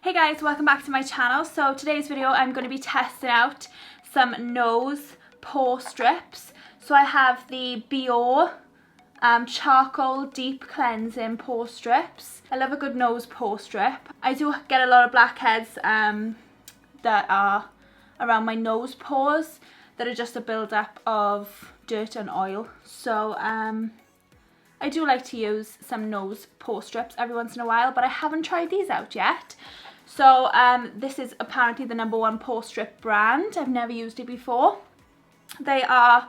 Hey guys, welcome back to my channel. So today's video I'm going to be testing out some nose pore strips. So I have the Biore charcoal deep cleansing pore strips. I love a good nose pore strip. I do get a lot of blackheads that are around my nose pores that are just a build up of dirt and oil. So I do like to use some nose pore strips every once in a while, but I haven't tried these out yet. So this is apparently the #1 pore strip brand. I've never used it before. They are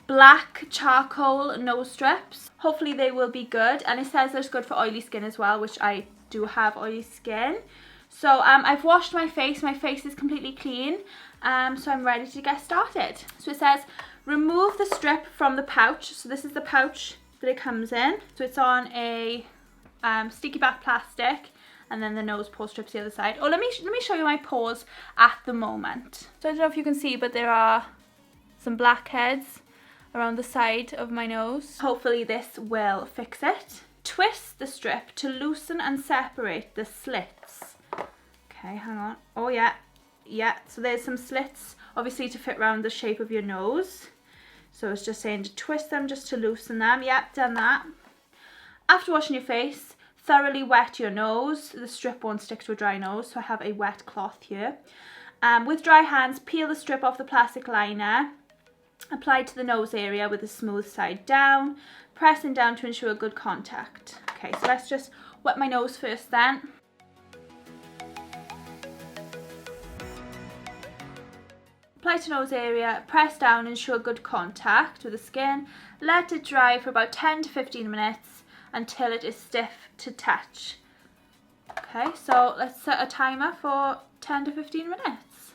black charcoal nose strips. Hopefully they will be good, and it says it's good for oily skin as well, which I do have oily skin. So I've washed my face is completely clean, so I'm ready to get started. So it says remove the strip from the pouch. So this is the pouch that it comes in. So it's on a sticky back plastic, and then the nose pore strips the other side. Oh, let me show you my pores at the moment. So I don't know if you can see, but there are some blackheads around the side of my nose. Hopefully this will fix it. Twist the strip to loosen and separate the slits. Okay, hang on. Oh yeah, so there's some slits obviously to fit around the shape of your nose. So it's just saying to twist them just to loosen them. Yep, done that. After washing your face, thoroughly wet your nose. The strip won't stick to a dry nose, so I have a wet cloth here. With dry hands, peel the strip off the plastic liner. Apply to the nose area with the smooth side down, pressing down to ensure good contact. Okay, so let's just wet my nose first then. Apply to nose area, press down, ensure good contact with the skin. Let it dry for about 10 to 15 minutes until it is stiff to touch. Okay, so let's set a timer for 10 to 15 minutes.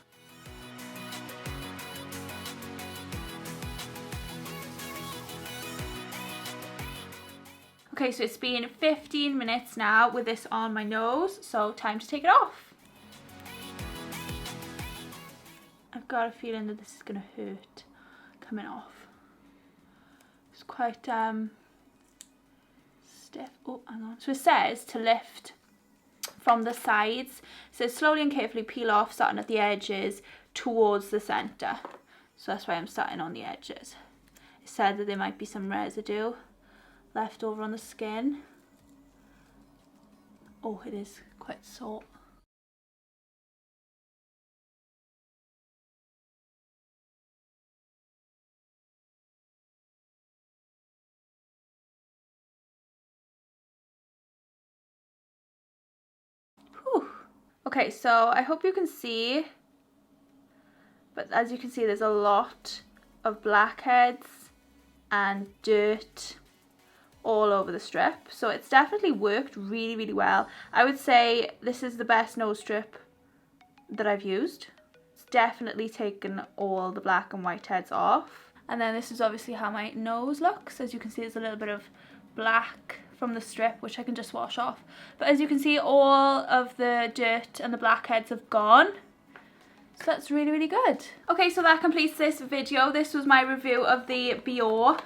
Okay, so it's been 15 minutes now with this on my nose, so time to take it off. I've got a feeling that this is going to hurt coming off. It's quite stiff. Oh, hang on. So it says to lift from the sides. So slowly and carefully peel off, starting at the edges towards the centre. So that's why I'm starting on the edges. It said that there might be some residue left over on the skin. Oh, it is quite sore. Whew. Okay, so I hope you can see, but as you can see there's a lot of blackheads and dirt all over the strip, so it's definitely worked really well. I would say this is the best nose strip that I've used. It's definitely taken all the black and white heads off. And then this is obviously how my nose looks. As you can see, there's a little bit of black from the strip, which I can just wash off. But as you can see, all of the dirt and the blackheads have gone. So that's really good. Okay, so that completes this video. This was my review of the Biore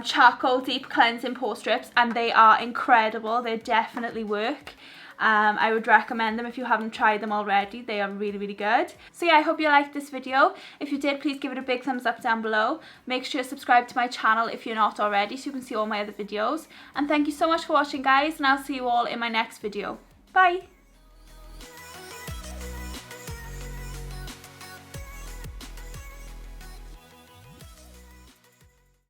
charcoal deep cleansing pore strips, and they are incredible. They definitely work. I would recommend them if you haven't tried them already. They are really good. So yeah, I hope you liked this video. If you did, please give it a big thumbs up down below. Make sure to subscribe to my channel if you're not already, so you can see all my other videos. And thank you so much for watching, guys, and I'll see you all in my next video. Bye.